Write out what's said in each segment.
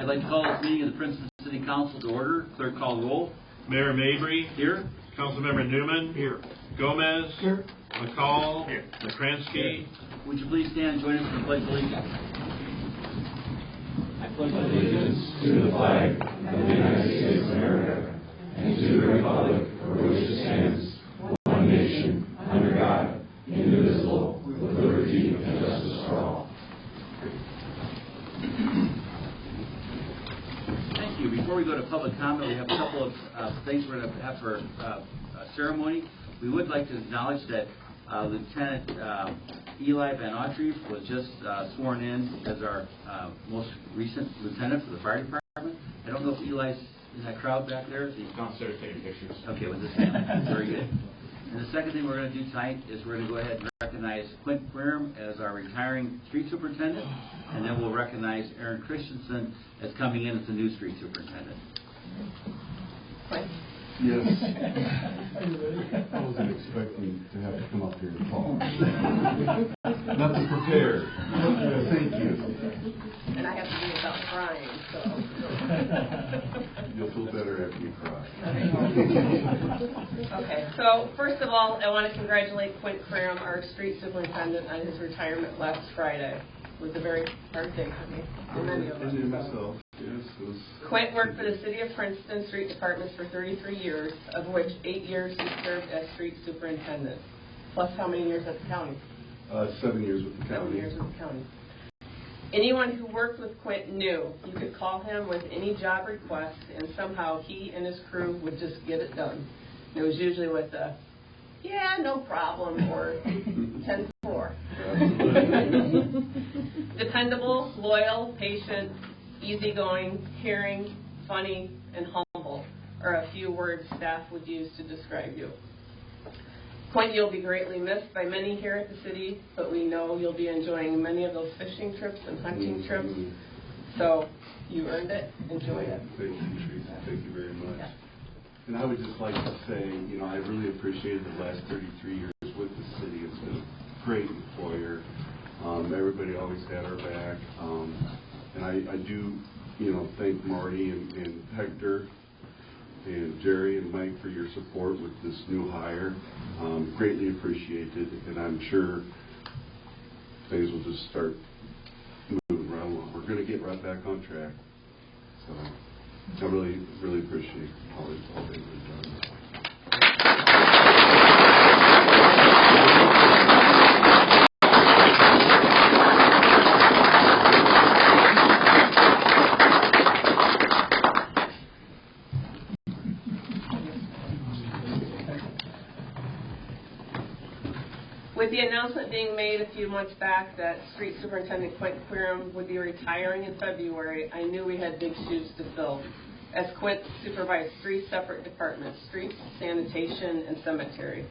I'd like to call this meeting of the Princeton City Council to order. Clerk, call the roll. Mayor Mabry. Here. Councilmember Newman. Here. Gomez. Here. McCall. Here. McCransky. Would you please stand and join us in the Pledge of Allegiance? I pledge allegiance to the flag of the United States of America and to the republic for which it stands, one nation, under God, indivisible, with liberty and justice for all. Thank you. Before we go to public comment, we have a couple of things we're going to have for a ceremony. We would like to acknowledge that Lieutenant Eli Van Autry was just sworn in as our most recent lieutenant for the fire department. I don't know if Eli's in that crowd back there. Is he Downstairs taking pictures. Okay, with his family. Very good. And the second thing we're going to do tonight is we're going to go ahead and recognize Quint Quirm as our retiring street superintendent, and then we'll recognize Aaron Christensen as coming in as the new street superintendent. Quint? Yes. I wasn't expecting to have to come up here and talk. Nothing prepared. Thank you. And I have to be about crying, so. You'll feel better after you cry. Okay, so first of all, I want to congratulate Quint Quirm, our street superintendent, on his retirement last Friday. It was a very hard day for me and many of us. And myself. Yes, Quint worked for the City of Princeton Street Departments for 33 years, of which 8 years he served as street superintendent. Plus how many years at the county? 7 years with the county. 7 years with the county. Anyone who worked with Quint knew you could call him with any job request, and somehow he and his crew would just get it done. And it was usually with a, yeah, no problem, or 10-4. Dependable, loyal, patient, easygoing, caring, funny, and humble are a few words staff would use to describe you. Quint, you'll be greatly missed by many here at the city, but we know you'll be enjoying many of those fishing trips and hunting trips. So you earned it. Enjoy it. Thank you, Teresa. Thank you very much. Yeah. And I would just like to say, I really appreciated the last 33 years with the city. It's been a great employer. Everybody always had our back. And I do, thank Marty and Hector and Jerry and Mike for your support with this new hire. Greatly appreciated, and I'm sure things will just start moving right along. We're going to get right back on track. So I really, really appreciate all that you've done. With the announcement being made a few months back that Street Superintendent Quint Quirm would be retiring in February, I knew we had big shoes to fill, as Quint supervised 3 separate departments: streets, sanitation, and cemetery.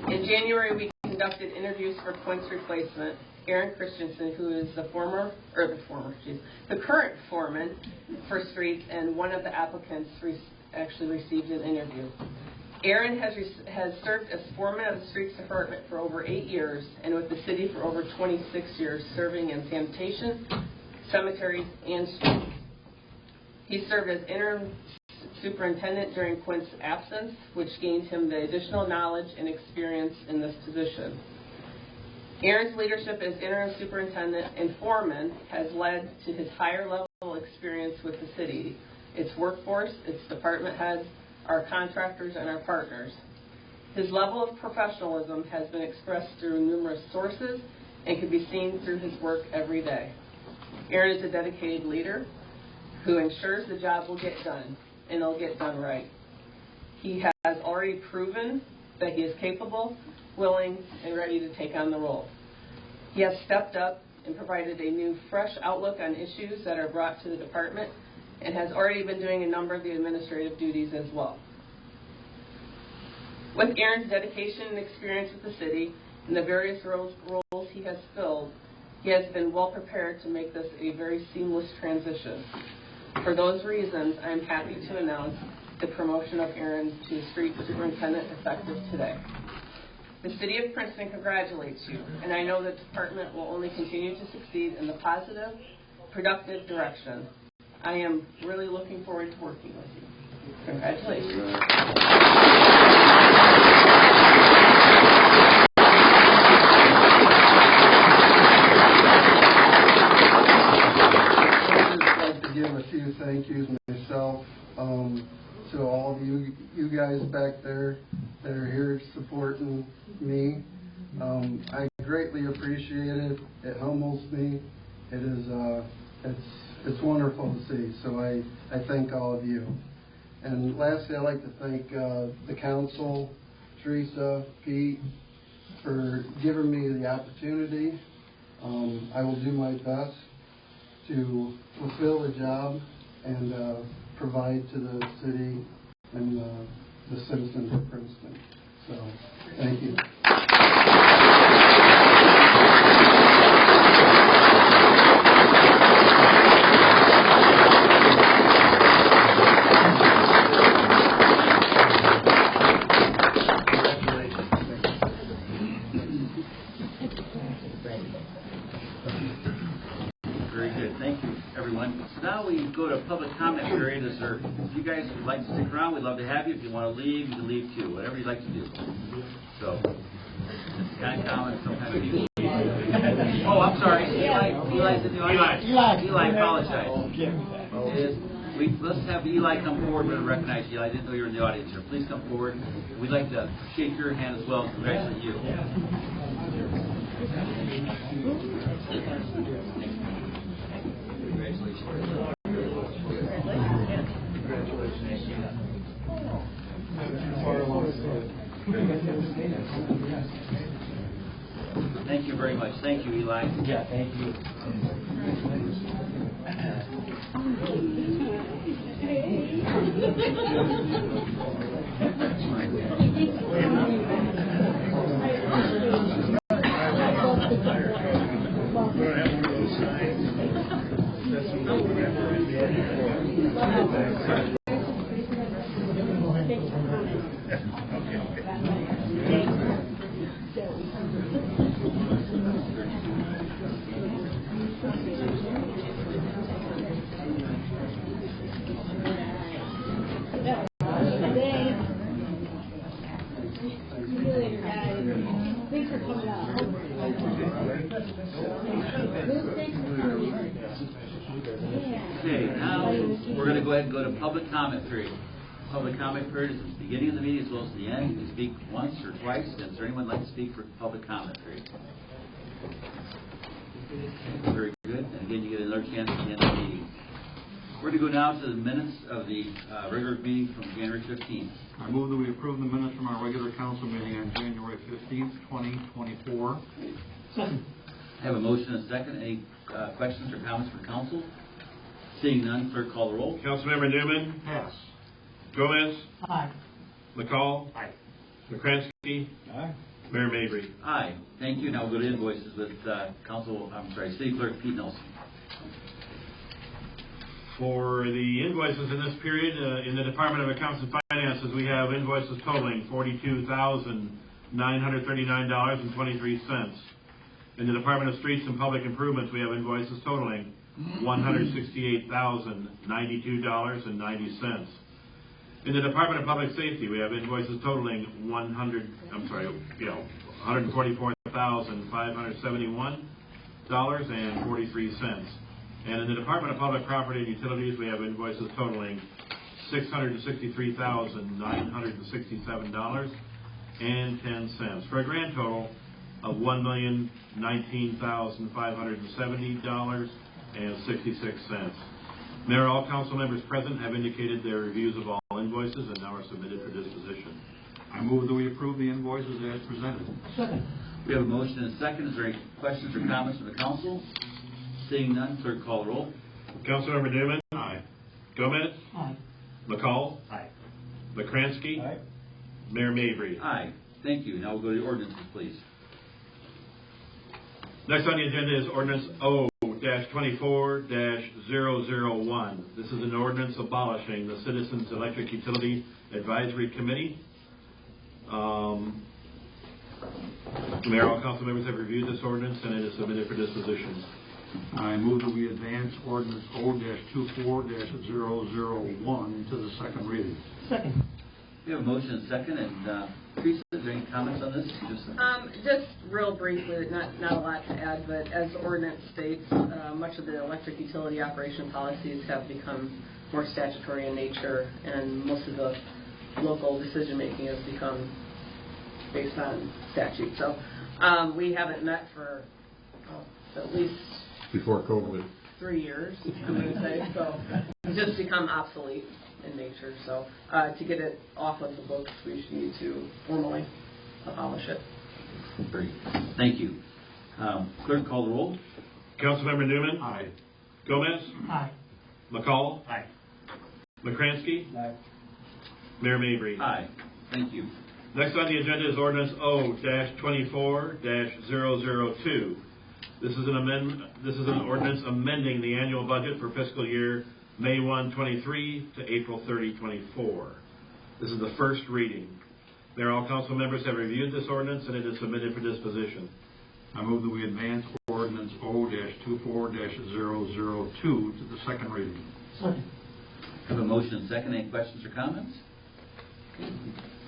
In January, we conducted interviews for Quint's replacement, Aaron Christensen, who is the current foreman for streets, and one of the applicants actually received an interview. Aaron has served as foreman of the Streets Department for over 8 years, and with the city for over 26 years, serving in sanitation, cemeteries, and streets. He served as interim superintendent during Quint's absence, which gained him the additional knowledge and experience in this position. Aaron's leadership as interim superintendent and foreman has led to his higher level experience with the city, its workforce, its department heads, our contractors, and our partners. His level of professionalism has been expressed through numerous sources and can be seen through his work every day. Aaron is a dedicated leader who ensures the job will get done, and it'll get done right. He has already proven that he is capable, willing, and ready to take on the role. He has stepped up and provided a new, fresh outlook on issues that are brought to the department, and has already been doing a number of the administrative duties as well. With Aaron's dedication and experience with the city and the various roles he has filled, he has been well prepared to make this a very seamless transition. For those reasons, I am happy to announce the promotion of Aaron to street superintendent effective today. The City of Princeton congratulates you, and I know the department will only continue to succeed in the positive, productive direction. I am really looking forward to working with you. Congratulations. I'd like to give a few thank yous myself to all of you guys back there that are here supporting me. I greatly appreciate it. It humbles me. It is it's wonderful to see. So I thank all of you. And lastly, I'd like to thank the council, Teresa, Pete, for giving me the opportunity. I will do my best to fulfill the job and provide to the city and the citizens of Princeton. So, thank you. Very good. Thank you, everyone. So now we go to public comment period. Is there, if you guys would like to stick around, we'd love to have you. If you want to leave, you can leave too. Whatever you'd like to do. So, it's kind of common. Sometimes people. Oh, I'm sorry. Eli's in the audience. Eli, apologize. Let's have Eli come forward. We're going to recognize you. I didn't know you were in the audience here. Please come forward. We'd like to shake your hand as well and congratulate you. Thank you very much. Thank you, Eli. Yeah, thank you. Okay, now we're going to go ahead and go to public comment period. Public comment period is at the beginning of the meeting as well as the end. You can speak once or twice. Is there anyone like to speak for public comment period? Very good. And again, you get another chance at the end of the meeting. We're going to go now to the minutes of the regular meeting from January 15th. I move that we approve the minutes from our regular council meeting on January 15th, 2024. I have a motion and a second. Any questions or comments from council? Seeing none, clerk call the roll. Councilmember Newman. Pass. Gomez. Aye. McCall. Aye. McCransky. Aye. Mayor Mabry. Aye. Thank you. Now we'll go to invoices with City Clerk Pete Nelson. For the invoices in this period, in the Department of Accounts and Finances, we have invoices totaling $42,939.23. In the Department of Streets and Public Improvements, we have invoices totaling $168,092.90. In the Department of Public Safety, we have invoices totaling $144,571.43. And in the Department of Public Property and Utilities, we have invoices totaling $663,967.10 for a grand total of $1,019,570.66. Mayor, all council members present have indicated their reviews of all invoices and now are submitted for disposition. I move that we approve the invoices as presented. Second. We have a motion and a second. Is there any questions or comments from the council? Seeing none, clerk call the roll. Councilmember Newman. Aye. Gomez. Aye. McCall. Aye. McCransky. Aye. Mayor Mabry. Aye. Thank you. Now we'll go to the ordinances, please. Next on the agenda is ordinance O-24-001. This is an ordinance abolishing the Citizens Electric Utility Advisory Committee. Mayor, all council members have reviewed this ordinance and it is submitted for disposition. I move that we advance ordinance O-24-0001 to the second reading. Second. We have a motion and second, and Teresa, is there any comments on this? Just real briefly, not a lot to add, but as the ordinance states, much of the electric utility operation policies have become more statutory in nature, and most of the local decision-making has become based on statute. So we haven't met for at least Before COVID. 3 years, I'm going to say. So it's just become obsolete in nature. So to get it off of the books, we should need to formally abolish it. Great. Thank you. Clerk, call the roll. Councilmember Newman. Aye. Gomez. Aye. McCall. Aye. McCransky. Aye. Mayor Mabry. Aye. Thank you. Next on the agenda is ordinance O-24-002. This is an ordinance amending the annual budget for fiscal year May 1, 23 to April 30, 24. This is the first reading. Mayor, all council members have reviewed this ordinance and it is submitted for disposition. I move that we advance ordinance O-24-002 to the second reading. Second. Have a motion and second. Any questions or comments? Okay.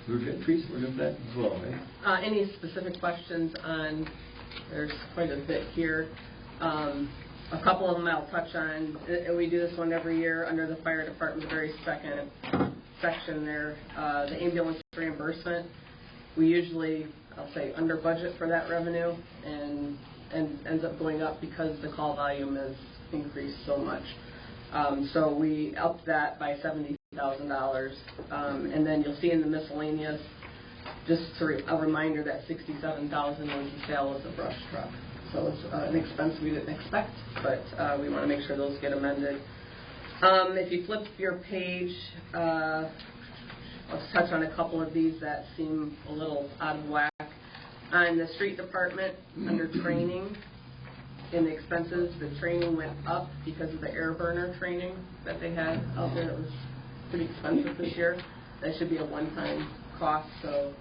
We're good. Teresa, we're good with that as well, right? Any specific questions on, there's quite a bit here. A couple of them I'll touch on. We do this one every year under the fire department, the very second section there. The ambulance reimbursement, we usually, I'll say, under budget for that revenue and ends up going up because the call volume has increased so much. So we upped that by $70,000. And then you'll see in the miscellaneous, just a reminder that $67,000 was the sale of the brush truck. So it's an expense we didn't expect, but we want to make sure those get amended. If you flip your page, I'll just touch on a couple of these that seem a little out of whack. On the street department, under training, in the expenses, the training went up because of the air burner training that they had out there. It was pretty expensive this year. That should be a one-time cost. So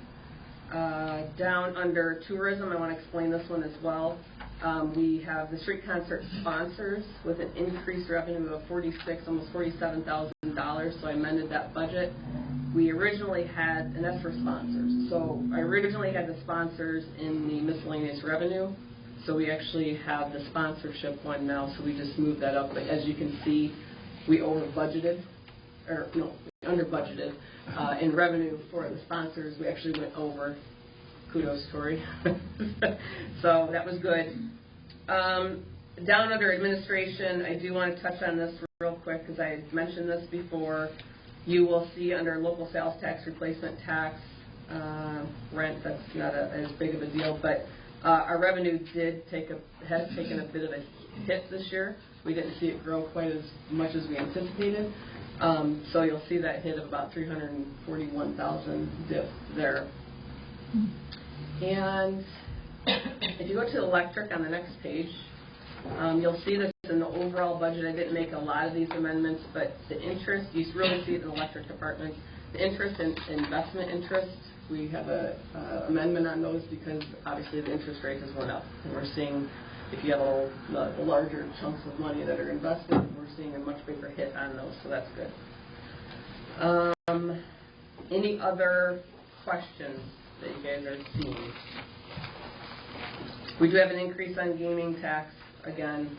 down under tourism, I want to explain this one as well. We have the street concert sponsors with an increased revenue of almost $47,000. So I amended that budget. We originally had, and that's for sponsors. So I originally had the sponsors in the miscellaneous revenue. So we actually have the sponsorship one now. So we just moved that up. But as you can see, we under budgeted in revenue for the sponsors. We actually went over. Kudos, Tori. So that was good. Down under administration, I do want to touch on this real quick because I had mentioned this before. You will see under local sales tax, replacement tax, rent, that's not as big of a deal, but our revenue has taken a bit of a hit this year. We didn't see it grow quite as much as we anticipated. So you'll see that hit of about $341,000 dip there. And if you go to electric on the next page, you'll see this in the overall budget. I didn't make a lot of these amendments, but the interest, you really see it in the electric department. The interest and investment interest, we have a amendment on those because obviously the interest rate has went up. And we're seeing, if you have the larger chunks of money that are invested, we're seeing a much bigger hit on those, so that's good. Any other questions that you guys are seeing? We do have an increase on gaming tax again,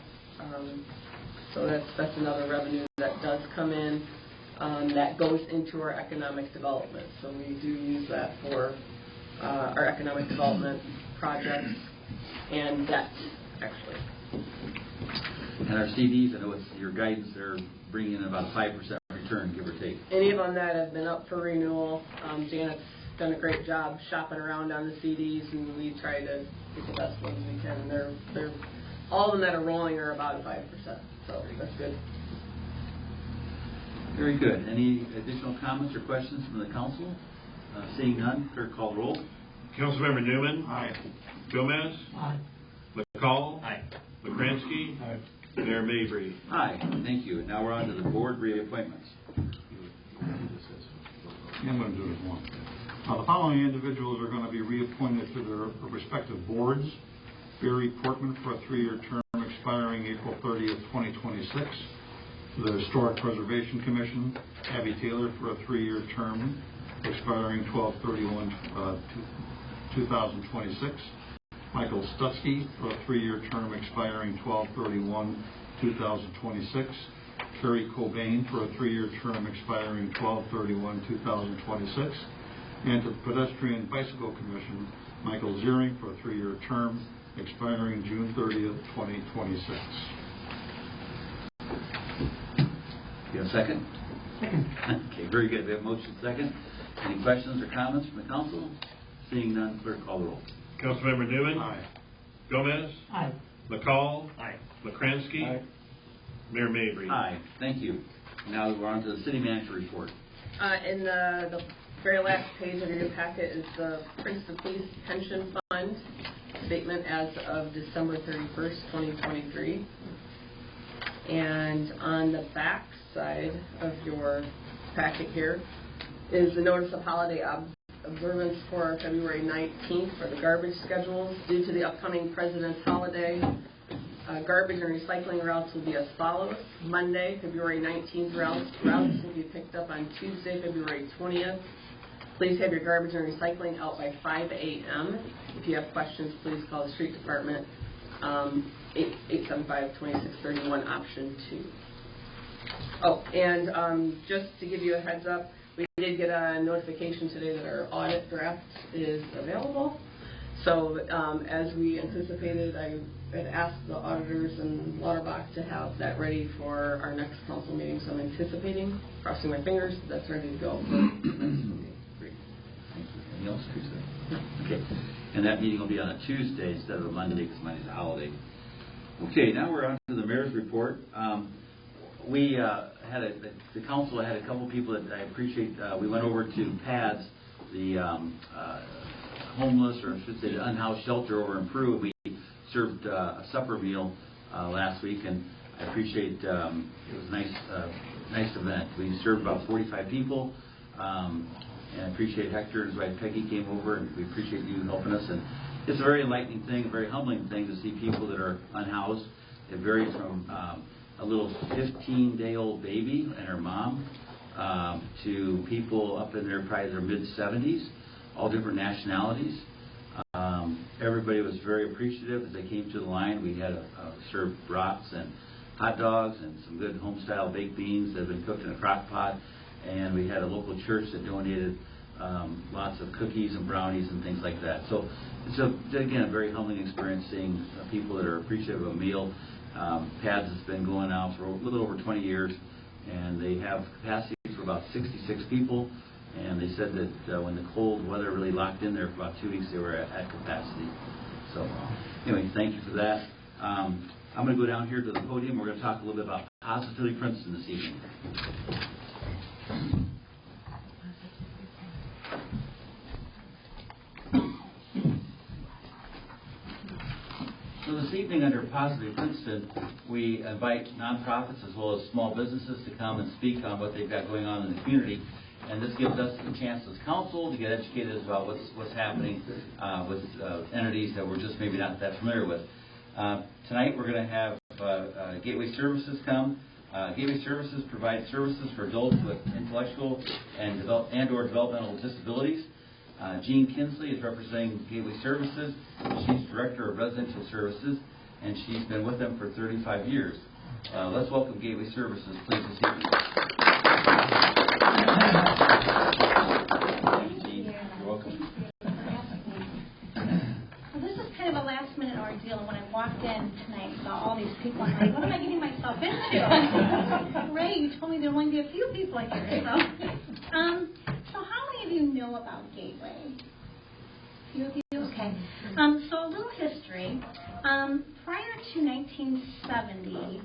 so that's another revenue that does come in that goes into our economic development. So we do use that for our economic development projects and debt, actually. And our CDs, I know it's your guidance, they're bringing in about a 5% return, give or take. Any of them that have been up for renewal, Janet's done a great job shopping around on the CDs, and we try to get the best ones we can. They're all of them that are rolling are about 5%, so that's good. Very good. Any additional comments or questions from the council? Seeing none, clerk call the roll. Councilmember Newman. Aye. Gomez. Aye. McCall. Aye. McCransky. Aye. Mayor Mabry. Aye. Thank you. And now we're on to the board reappointments. Yeah, I'm going to do it as one. The following individuals are going to be reappointed to their respective boards. Barry Portman for a 3-year term expiring April 30th, 2026. The Historic Preservation Commission, Abby Taylor for a 3-year term expiring 12/31/2026. Michael Stutsky for a 3-year term expiring 12/31/2026. Carrie Cobain for a 3-year term expiring 12/31/2026. And to the Pedestrian Bicycle Commission, Michael Ziering for a 3-year term expiring June 30th, 2026. You have a second? Second. Okay, very good. We have a motion second. Any questions or comments from the council? Seeing none, clerk call the roll. Councilmember Newman. Aye. Gomez. Aye. McCall. Aye. McCransky. Aye. Mayor Mabry. Aye, thank you. Now we're on to the city manager report. In the very last page of your new packet is the Princeton Police Pension Fund statement as of December 31st, 2023. And on the back side of your packet here is the notice of holiday observance for February 19th for the garbage schedules. Due to the upcoming President's holiday, garbage and recycling routes will be as follows. Monday, February 19th, routes will be picked up on Tuesday, February 20th. Please have your garbage and recycling out by 5 a.m. If you have questions, please call the street department, 875-2631, option 2. Oh, and just to give you a heads up, we did get a notification today that our audit draft is available. So as we anticipated, I had asked the auditors and Lauterbach to have that ready for our next council meeting. So I'm anticipating, crossing my fingers, that's ready to go for the next meeting. Great. Thank you. Anything else, Tuesday? Okay. And that meeting will be on a Tuesday instead of a Monday because Monday's a holiday. Okay, now we're on to the mayor's report. We the council had a couple people that I appreciate. We went over to PADS, the homeless, or I should say the unhoused shelter over in Peru. We served a supper meal last week, and I appreciate it was a nice event. We served about 45 people, and I appreciate Hector and his wife Peggy came over, and we appreciate you helping us. And it's a very enlightening thing, a very humbling thing to see people that are unhoused. It varies from a little 15-day-old baby and her mom to people up in probably their mid-70s, all different nationalities. Everybody was very appreciative as they came to the line. We had served brats and hot dogs and some good home-style baked beans that have been cooked in a crock pot. And we had a local church that donated lots of cookies and brownies and things like that. So it's, again, a very humbling experience seeing people that are appreciative of a meal. PADS has been going out for a little over 20 years, and they have capacity for about 66 people. And they said that when the cold weather really locked in there for about 2 weeks, they were at capacity. So anyway, thank you for that. I'm going to go down here to the podium. We're going to talk a little bit about Positively Princeton this evening. So this evening under Positively Princeton, we invite nonprofits as well as small businesses to come and speak on what they've got going on in the community. And this gives us a chance as council to get educated about what's happening with entities that we're just maybe not that familiar with. Tonight we're going to have Gateway Services come. Gateway Services provides services for adults with intellectual and/or developmental disabilities. Jean Kinsley is representing Gateway Services. She's Director of Residential Services, and she's been with them for 35 years. Let's welcome Gateway Services, please, this evening. Thank you, Jean. You're welcome. Well, this is kind of a last-minute ordeal, and when I walked in tonight and saw all these people, I'm like, what am I getting myself into? Ray, you told me there will only be a few people here. So how many of you know about Gateway? A few of you? Okay. So a little history. Prior to 1970,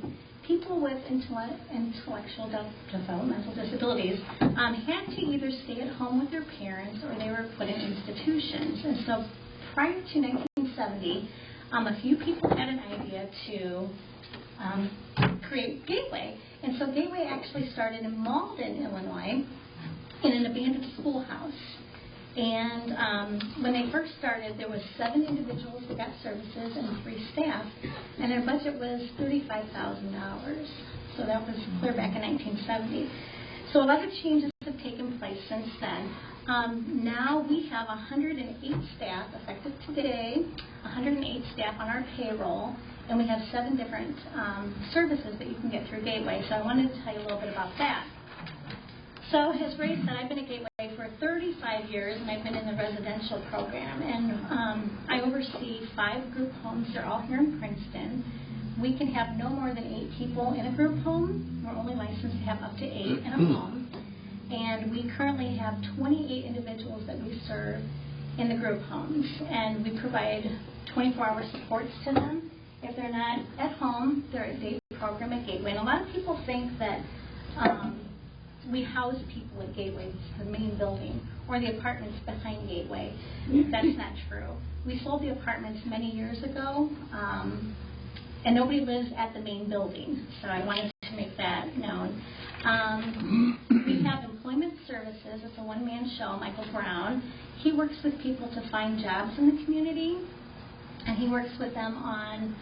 people with intellectual developmental disabilities had to either stay at home with their parents or they were put in institutions. And so prior to 1970, a few people had an idea to create Gateway. And so Gateway actually started in Malden, Illinois, in an abandoned schoolhouse. And when they first started, there was 7 individuals that got services and 3 staff, and their budget was $35,000. So that was clear back in 1970. So a lot of changes have taken place since then. Now we have 108 staff effective today, 108 staff on our payroll, and we have 7 different services that you can get through Gateway. So I wanted to tell you a little bit about that. So as Ray said, I've been at Gateway for 35 years, and I've been in the residential program. And I oversee 5 group homes. They're all here in Princeton. We can have no more than 8 people in a group home. We're only licensed to have up to 8 in a home. And we currently have 28 individuals that we serve in the group homes. And we provide 24-hour supports to them. If they're not at home, they're at day program at Gateway. And a lot of people think that we house people at Gateway, the main building, or the apartments behind Gateway. That's not true. We sold the apartments many years ago, and nobody lives at the main building, so I wanted to make that known. We have employment services. It's a one-man show, Michael Brown. He works with people to find jobs in the community, and he works with them on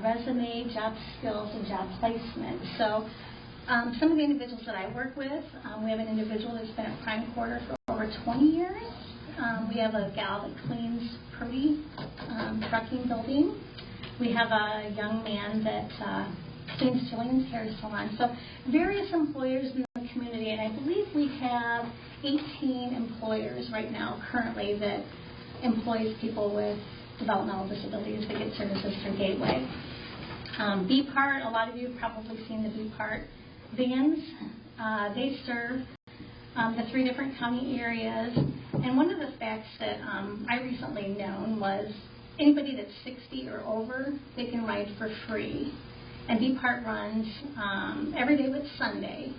resume, job skills, and job placement. So some of the individuals that I work with, we have an individual that's been at Prime Quarter for over 20 years. We have a gal that cleans Purdy trucking building. We have a young man that cleans Jillian's hair salon. So various employers in the community, and I believe we have 18 employers right now currently that employs people with developmental disabilities that get services through Gateway. B-Part, a lot of you have probably seen the B-Part vans. They serve the 3 different county areas. And one of the facts that I recently known was anybody that's 60 or over, they can ride for free. And B-Part runs every day but Sunday.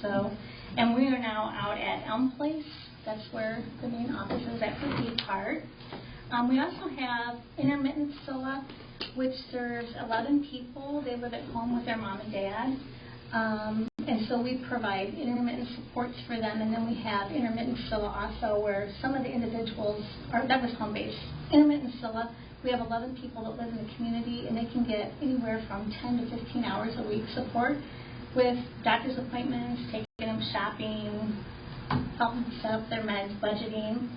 So, and we are now out at Elm Place. That's where the main office is at for B-Part. We also have Intermittent SOA, which serves 11 people. They live at home with their mom and dad. And so we provide intermittent supports for them. And then we have Intermittent SOA also, where some of the individuals, that was home-based. Intermittent SOA, we have 11 people that live in the community, and they can get anywhere from 10 to 15 hours a week support with doctor's appointments, taking them shopping, helping set up their meds, budgeting.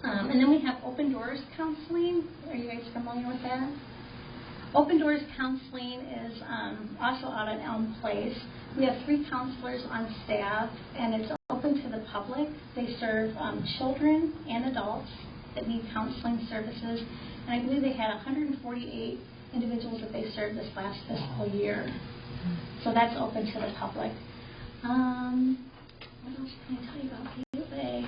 And then we have Open Doors Counseling. Are you guys familiar with that? Open Doors Counseling is also out at Elm Place. We have 3 counselors on staff, and it's open to the public. They serve children and adults that need counseling services. And I believe they had 148 individuals that they served this last fiscal year. So that's open to the public. What else can I tell you about Gateway?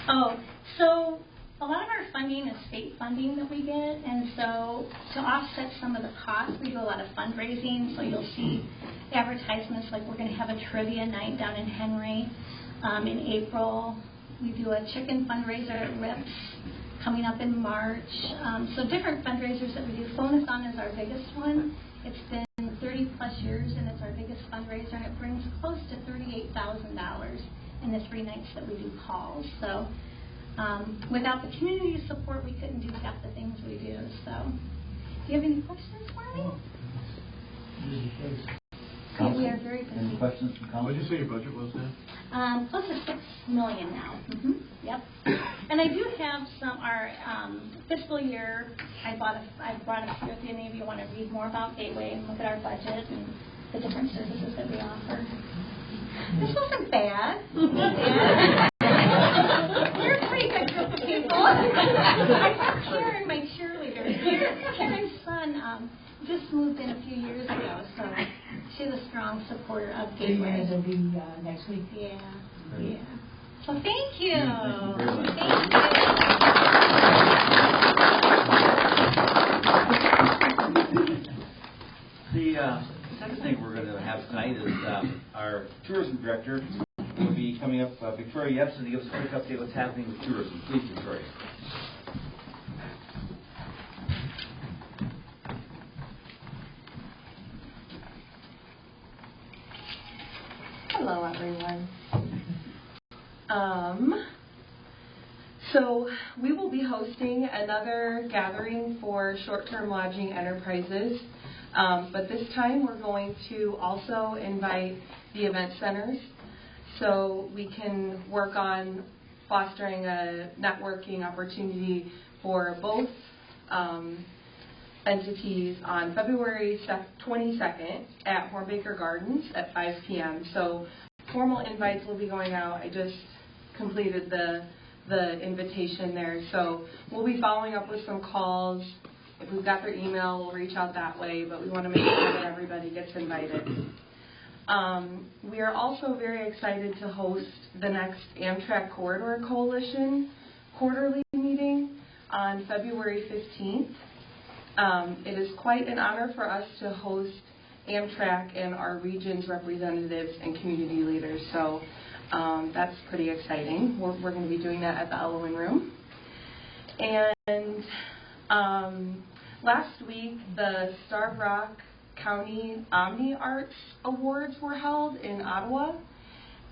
Oh, so a lot of our funding is state funding that we get, and so to offset some of the costs, we do a lot of fundraising. So you'll see advertisements like we're going to have a trivia night down in Henry in April. We do a chicken fundraiser at Rips coming up in March. So different fundraisers that we do. Phone-a-thon is our biggest one. It's been 30 plus years, and it's our biggest fundraiser, and it brings close to $38,000 in the 3 nights that we do calls. So without the community support, we couldn't do half the things we do. So do you have any questions for me? Okay, we are very busy. Any questions from What council? did you say your budget was now? Close to $6 million now. Yep. And I do have some, our fiscal year, I brought a few. If any of you want to read more about Gateway and look at our budget and the different services that we offer. This wasn't bad. Yeah. You're a pretty good group of people. I have Karen, my cheerleader. Karen's son just moved in a few years ago, so she's a strong supporter of Gateway. It'll be next week. Yeah. So thank you. The second thing we're going to have tonight is our tourism director will be coming up, Victoria Yepson, to give us a quick update what's happening with tourism. Please, Victoria. Hello, everyone. So we will be hosting another gathering for short-term lodging enterprises, but this time we're going to also invite the event centers so we can work on fostering a networking opportunity for both entities on February 22nd at Hornbaker Gardens at 5 p.m. So formal invites will be going out. I just completed the invitation there. So we'll be following up with some calls. If we've got their email, we'll reach out that way, but we want to make sure that everybody gets invited. We are also very excited to host the next Amtrak Corridor Coalition quarterly meeting on February 15th. It is quite an honor for us to host Amtrak and our region's representatives and community leaders, so that's pretty exciting. We're going to be doing that at the Elwyn Room. And last week, the Starved Rock County Omni Arts Awards were held in Ottawa,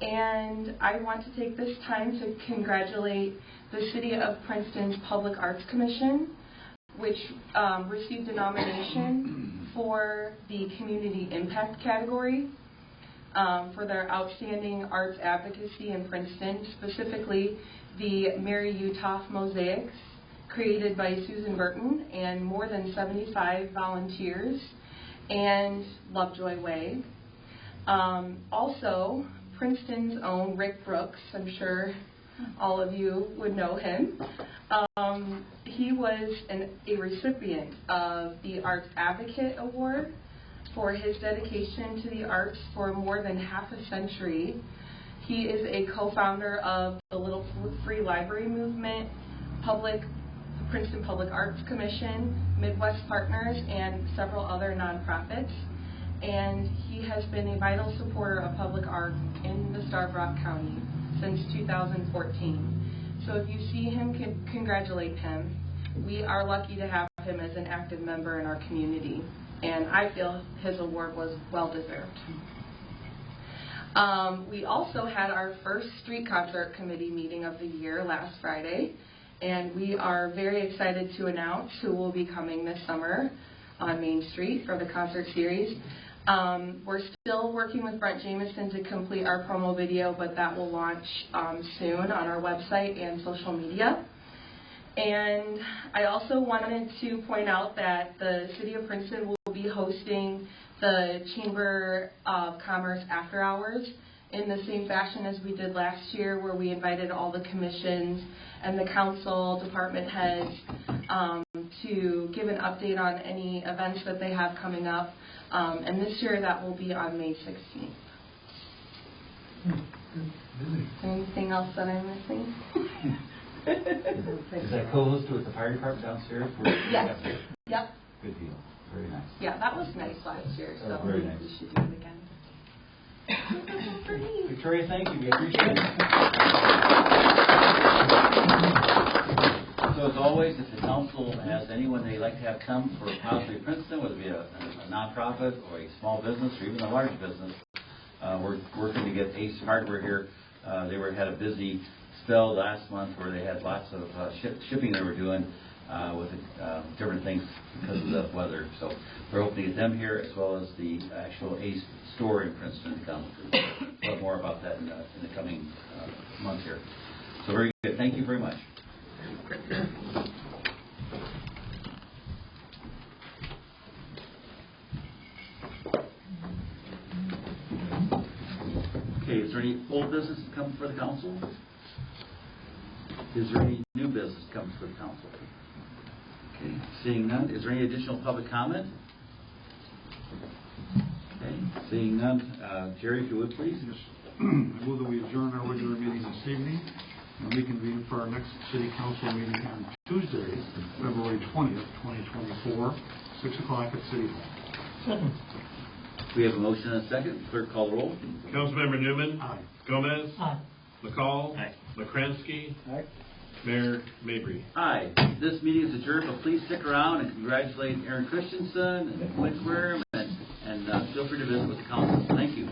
and I want to take this time to congratulate the City of Princeton's Public Arts Commission, which received a nomination for the Community Impact category for their outstanding arts advocacy in Princeton, specifically the Mary Utoff Mosaics, created by Susan Burton and more than 75 volunteers, and Lovejoy Way. Also, Princeton's own Rick Brooks, I'm sure all of you would know him. He was a recipient of the Arts Advocate Award for his dedication to the arts for more than half a century. He is a co-founder of the Little Free Library Movement, Princeton Public Arts Commission, Midwest Partners, and several other nonprofits. And he has been a vital supporter of public art in the Starved Rock County since 2014. So if you see him, congratulate him. We are lucky to have him as an active member in our community, and I feel his award was well-deserved. We also had our first street concert committee meeting of the year last Friday, and we are very excited to announce who will be coming this summer on Main Street for the concert series. We're still working with Brent Jameson to complete our promo video, but that will launch soon on our website and social media. And I also wanted to point out that the City of Princeton will be hosting the Chamber of Commerce After Hours in the same fashion as we did last year, where we invited all the commissions and the council department heads to give an update on any events that they have coming up. And this year that will be on May 16th. Anything else that I'm missing? Is that co-hosted with the fire department downstairs? Yes. Yep. Good deal. Very nice. Yeah, that was nice last year, so very nice. We should do it again. For me. Victoria, thank you. We appreciate it. So as always, if the council has anyone they'd like to have come for possibly Princeton, whether it be a nonprofit or a small business or even a large business, we're working to get Ace Hardware here. They had a busy spell last month where they had lots of shipping they were doing with different things because of the weather. So we're hoping to get them here as well as the actual Ace store in Princeton to come. We'll talk more about that in the coming months here. So very good. Thank you very much. Okay, is there any old business to come before the council? Is there any new business that comes to the council? Okay, seeing none. Is there any additional public comment? Okay, seeing none. Jerry, if you would, please. Yes. I move that we adjourn our regular meeting this evening and reconvene for our next city council meeting on Tuesday, February 20th, 2024, 6 o'clock at City Hall. We have a motion and a second. Clerk, call the roll. Councilmember Newman. Aye. Gomez. Aye. McCall. Aye. McCransky. Aye. Mayor Mabry. Aye. This meeting is adjourned, but please stick around and congratulate Aaron Christensen and Quinn Quirm, and feel free to visit with the council. Thank you.